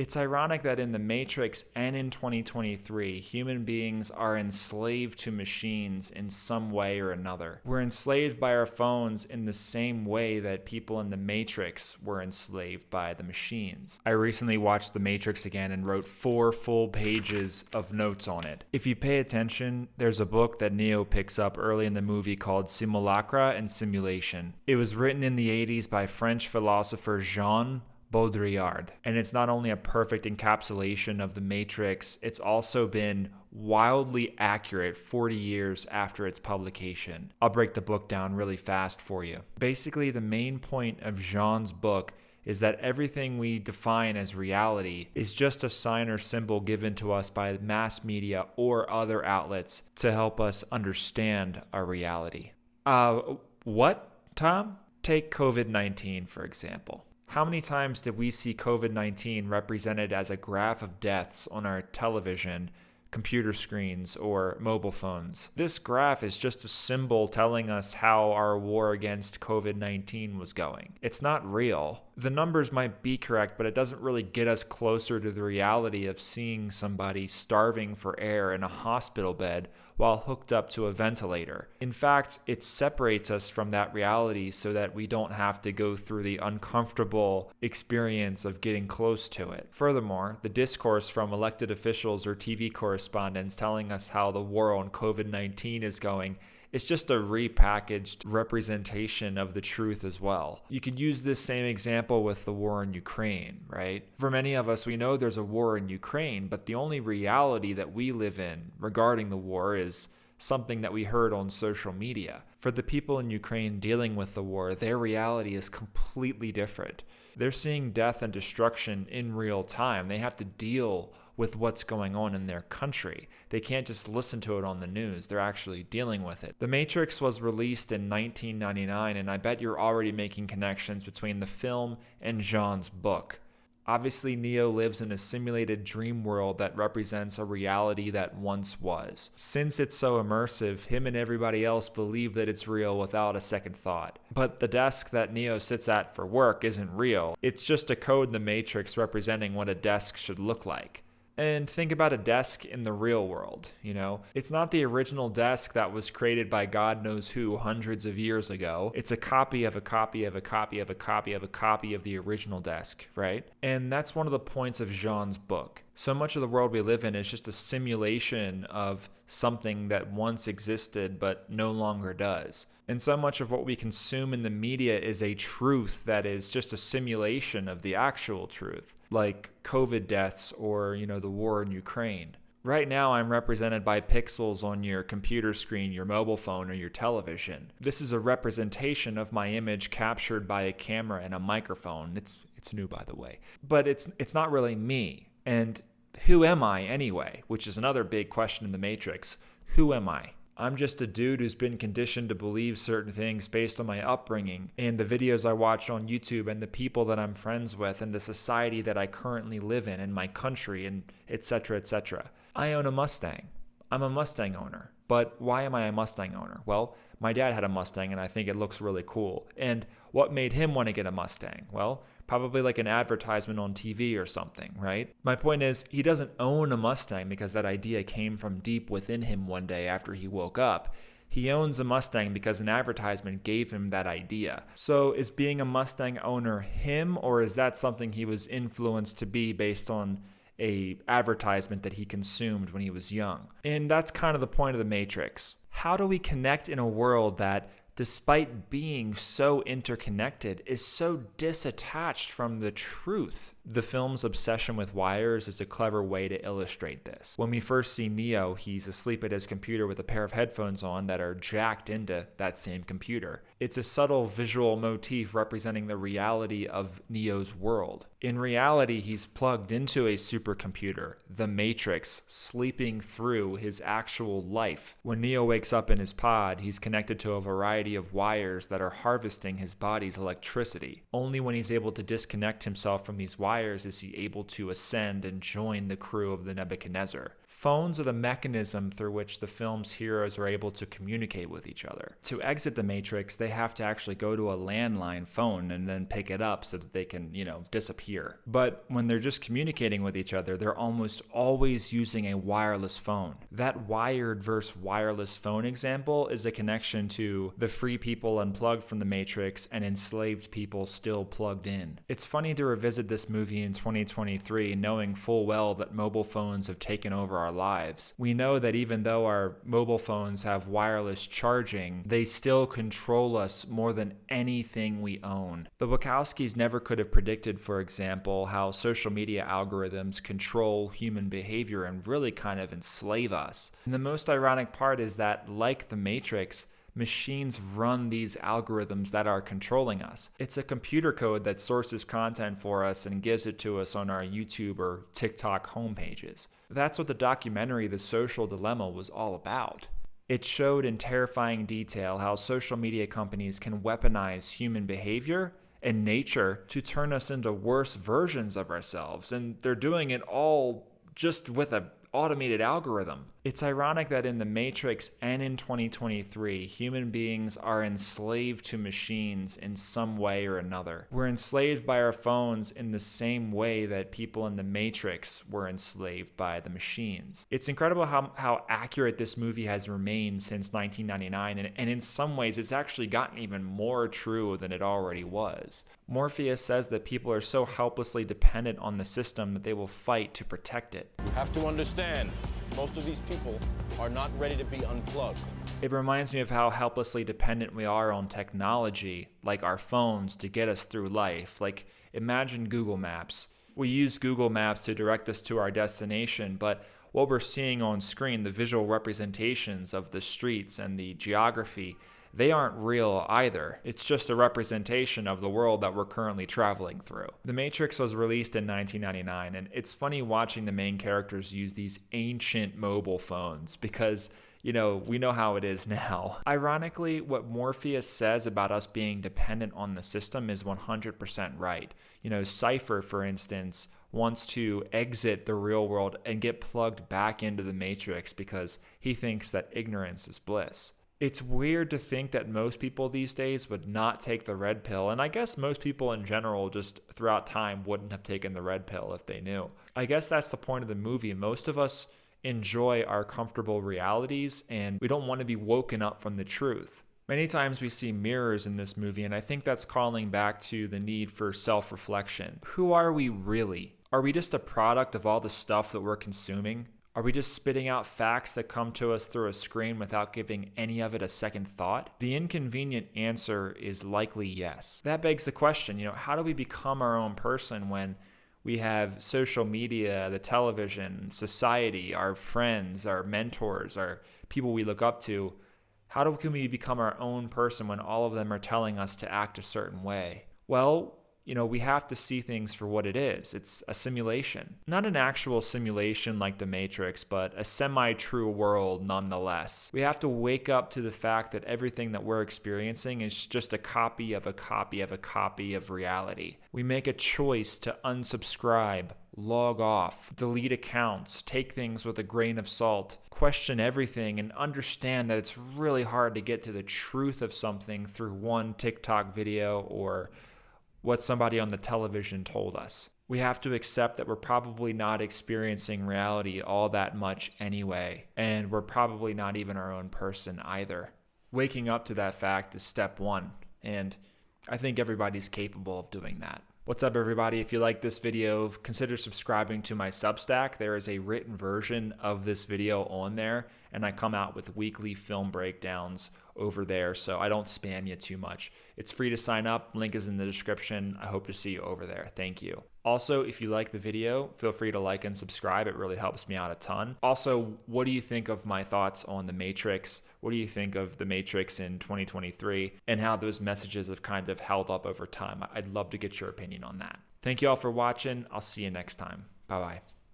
It's ironic that in The Matrix and in 2023, human beings are enslaved to machines in some way or another. We're enslaved by our phones in the same way that people in The Matrix were enslaved by the machines. I recently watched The Matrix again and wrote 4 full pages of notes on it. If you pay attention, there's a book that Neo picks up early in the movie called Simulacra and Simulation. It was written in the 80s by French philosopher Jean Baudrillard. And it's not only a perfect encapsulation of The Matrix, it's also been wildly accurate 40 years after its publication. I'll break the book down really fast for you. Basically, the main point of Jean's book is that everything we define as reality is just a sign or symbol given to us by mass media or other outlets to help us understand our reality. What, Tom? Take COVID-19, for example. How many times did we see COVID-19 represented as a graph of deaths on our television, computer screens, or mobile phones? This graph is just a symbol telling us how our war against COVID-19 was going. It's not real. The numbers might be correct, but it doesn't really get us closer to the reality of seeing somebody starving for air in a hospital bed while hooked up to a ventilator. In fact, it separates us from that reality so that we don't have to go through the uncomfortable experience of getting close to it. Furthermore, the discourse from elected officials or TV correspondents telling us how the war on COVID-19 is going is just a repackaged representation of the truth as well. You could use this same example with the war in Ukraine, right? For many of us, we know there's a war in Ukraine, but the only reality that we live in regarding the war is something that we heard on social media. For the people in Ukraine dealing with the war, their reality is completely different. They're seeing death and destruction in real time. They have to deal with what's going on in their country. They can't just listen to it on the news. They're actually dealing with it. The Matrix was released in 1999, and I bet you're already making connections between the film and Jean's book. Obviously, Neo lives in a simulated dream world that represents a reality that once was. Since it's so immersive, him and everybody else believe that it's real without a second thought. But the desk that Neo sits at for work isn't real. It's just a code in the Matrix representing what a desk should look like. And think about a desk in the real world, It's not the original desk that was created by God knows who hundreds of years ago. It's a copy of a copy of a copy of a copy of a copy of the original desk, right? And that's one of the points of Jean's book. So much of the world we live in is just a simulation of something that once existed but no longer does. And so much of what we consume in the media is a truth that is just a simulation of the actual truth, like COVID deaths or, the war in Ukraine. Right now, I'm represented by pixels on your computer screen, your mobile phone, or your television. This is a representation of my image captured by a camera and a microphone. It's new, by the way. But it's not really me. And who am I anyway? Which is another big question in The Matrix. Who am I? I'm just a dude who's been conditioned to believe certain things based on my upbringing and the videos I watched on YouTube and the people that I'm friends with and the society that I currently live in and my country and etc., etc. I own a Mustang. I'm a Mustang owner. But why am I a Mustang owner? Well, my dad had a Mustang and I think it looks really cool. And what made him want to get a Mustang? Well, probably like an advertisement on TV or something, right? My point is, he doesn't own a Mustang because that idea came from deep within him one day after he woke up. He owns a Mustang because an advertisement gave him that idea. So is being a Mustang owner him, or is that something he was influenced to be based on a advertisement that he consumed when he was young? And that's kind of the point of The Matrix. How do we connect in a world that, despite being so interconnected, is so disattached from the truth? The film's obsession with wires is a clever way to illustrate this. When we first see Neo, he's asleep at his computer with a pair of headphones on that are jacked into that same computer. It's a subtle visual motif representing the reality of Neo's world. In reality, he's plugged into a supercomputer, the Matrix, sleeping through his actual life. When Neo wakes up in his pod, he's connected to a variety of wires that are harvesting his body's electricity. Only when he's able to disconnect himself from these wires is he able to ascend and join the crew of the Nebuchadnezzar. Phones are the mechanism through which the film's heroes are able to communicate with each other. To exit the Matrix, they have to actually go to a landline phone and then pick it up so that they can, disappear. But when they're just communicating with each other, they're almost always using a wireless phone. That wired versus wireless phone example is a connection to the free people unplugged from the Matrix and enslaved people still plugged in. It's funny to revisit this movie in 2023 knowing full well that mobile phones have taken over our lives. We know that even though our mobile phones have wireless charging, they still control us more than anything we own. The Wachowskis never could have predicted, for example, how social media algorithms control human behavior and really kind of enslave us. And the most ironic part is that, like the Matrix, machines run these algorithms that are controlling us. It's a computer code that sources content for us and gives it to us on our YouTube or TikTok homepages. That's what the documentary The Social Dilemma was all about. It showed in terrifying detail how social media companies can weaponize human behavior and nature to turn us into worse versions of ourselves, and they're doing it all just with an automated algorithm. It's ironic that in The Matrix and in 2023, human beings are enslaved to machines in some way or another. We're enslaved by our phones in the same way that people in The Matrix were enslaved by the machines. It's incredible how accurate this movie has remained since 1999, and in some ways it's actually gotten even more true than it already was. Morpheus says that people are so helplessly dependent on the system that they will fight to protect it. You have to understand, most of these people are not ready to be unplugged. It reminds me of how helplessly dependent we are on technology, like our phones, to get us through life. Like, imagine Google Maps. We use Google Maps to direct us to our destination, but what we're seeing on screen, the visual representations of the streets and the geography, they aren't real either. It's just a representation of the world that we're currently traveling through. The Matrix was released in 1999, and it's funny watching the main characters use these ancient mobile phones because, we know how it is now. Ironically, what Morpheus says about us being dependent on the system is 100% right. Cypher, for instance, wants to exit the real world and get plugged back into the Matrix because he thinks that ignorance is bliss. It's weird to think that most people these days would not take the red pill, and I guess most people in general just throughout time wouldn't have taken the red pill if they knew. I guess that's the point of the movie. Most of us enjoy our comfortable realities, and we don't want to be woken up from the truth. Many times we see mirrors in this movie, and I think that's calling back to the need for self-reflection. Who are we really? Are we just a product of all the stuff that we're consuming? Are we just spitting out facts that come to us through a screen without giving any of it a second thought? The inconvenient answer is likely yes. That begs the question, how do we become our own person when we have social media, the television, society, our friends, our mentors, our people we look up to? Can we become our own person when all of them are telling us to act a certain way? Well, we have to see things for what it is. It's a simulation. Not an actual simulation like The Matrix, but a semi-true world nonetheless. We have to wake up to the fact that everything that we're experiencing is just a copy of a copy of a copy of reality. We make a choice to unsubscribe, log off, delete accounts, take things with a grain of salt, question everything, and understand that it's really hard to get to the truth of something through one TikTok video or what somebody on the television told us. We have to accept that we're probably not experiencing reality all that much anyway, and we're probably not even our own person either. Waking up to that fact is step one, and I think everybody's capable of doing that. What's up, everybody? If you like this video, consider subscribing to my Substack. There is a written version of this video on there, and I come out with weekly film breakdowns over there, so I don't spam you too much. It's free to sign up. Link is in the description. I hope to see you over there. Thank you. Also, if you like the video, feel free to like and subscribe. It really helps me out a ton. Also, what do you think of my thoughts on The Matrix? What do you think of The Matrix in 2023 and how those messages have kind of held up over time? I'd love to get your opinion on that. Thank you all for watching. I'll see you next time. Bye-bye.